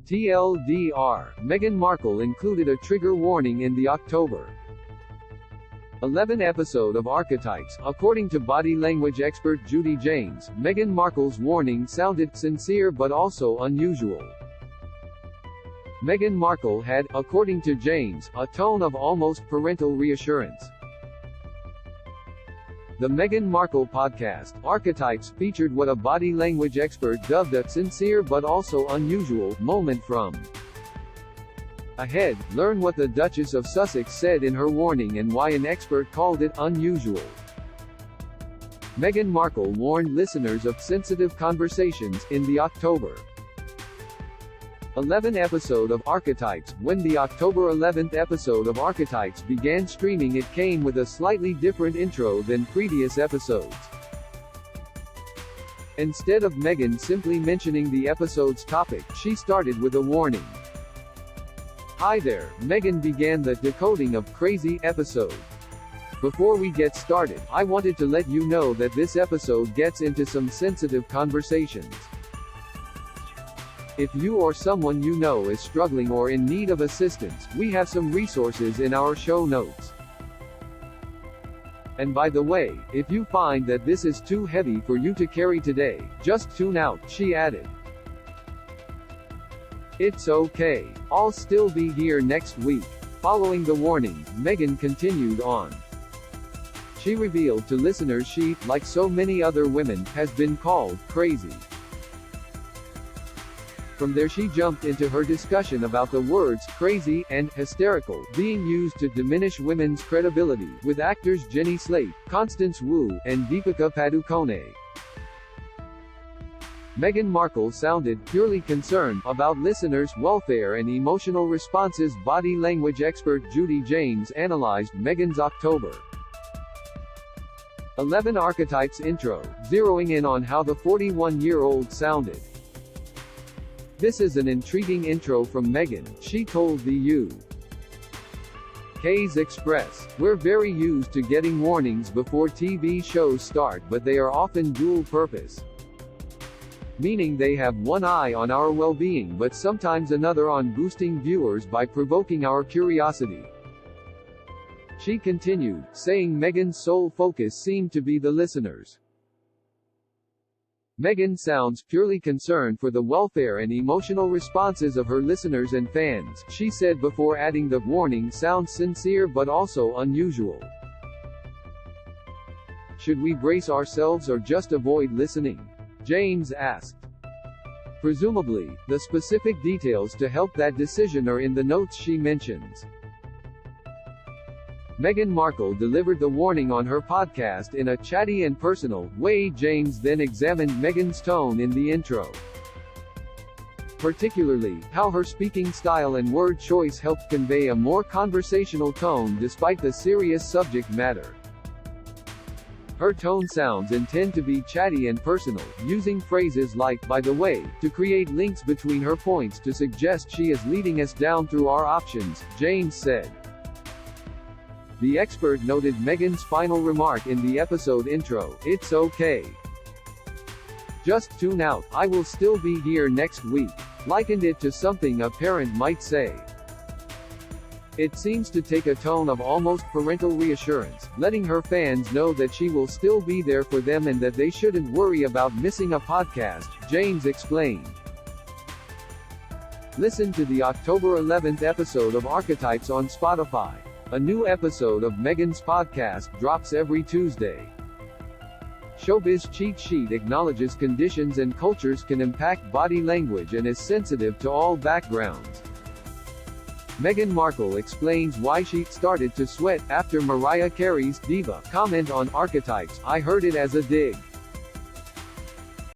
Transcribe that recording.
TLDR, Meghan Markle included a trigger warning in the October 11 episode of Archetypes. According to body language expert Judi James, Meghan Markle's warning sounded sincere but also unusual. Meghan Markle had, according to James, a tone of almost parental reassurance. The Meghan Markle podcast, Archetypes, featured what a body language expert dubbed a sincere but also unusual moment from. Ahead, learn what the Duchess of Sussex said in her warning and why an expert called it unusual. Meghan Markle warned listeners of sensitive conversations in the October 11 episode of Archetypes. When the October 11th episode of Archetypes began streaming, it came with a slightly different intro than previous episodes. Instead of Meghan simply mentioning the episode's topic, she started with a warning. "Hi there," Meghan began the decoding of crazy episode. "Before we get started, I wanted to let you know that this episode gets into some sensitive conversations. If you or someone you know is struggling or in need of assistance, we have some resources in our show notes. And by the way, if you find that this is too heavy for you to carry today, just tune out," she added. "It's okay. I'll still be here next week." Following the warning, Meghan continued on. She revealed to listeners she, like so many other women, has been called crazy. From there she jumped into her discussion about the words crazy and hysterical being used to diminish women's credibility, with actors Jenny Slate, Constance Wu, and Deepika Padukone. Meghan Markle sounded purely concerned about listeners' welfare and emotional responses. Body language expert Judi James analyzed Meghan's October 11 Archetypes intro, zeroing in on how the 41-year-old sounded. "This is an intriguing intro from Meghan," she told the UK's Express. "We're very used to getting warnings before TV shows start, but they are often dual-purpose. Meaning they have one eye on our well-being but sometimes another on boosting viewers by provoking our curiosity." She continued, saying Meghan's sole focus seemed to be the listeners. "Meghan sounds purely concerned for the welfare and emotional responses of her listeners and fans," she said before adding the warning sounds sincere but also unusual. "Should we brace ourselves or just avoid listening?" James asked. "Presumably, the specific details to help that decision are in the notes," she mentions. Meghan Markle delivered the warning on her podcast in a chatty and personal way. James then examined Meghan's tone in the intro, particularly how her speaking style and word choice helped convey a more conversational tone despite the serious subject matter. Her tone sounds intend to be chatty and personal, using phrases like "by the way" to create links between her points to suggest she is leading us down through our options, James said. The expert noted Meghan's final remark in the episode intro, "It's okay. Just tune out, I will still be here next week," likened it to something a parent might say. It seems to take a tone of almost parental reassurance, letting her fans know that she will still be there for them and that they shouldn't worry about missing a podcast, James explained. Listen to the October 11th episode of Archetypes on Spotify. A new episode of Meghan's podcast drops every Tuesday. Showbiz Cheat Sheet acknowledges conditions and cultures can impact body language and is sensitive to all backgrounds. Meghan Markle explains why she started to sweat after Mariah Carey's "Diva" comment on Archetypes. "I heard it as a dig.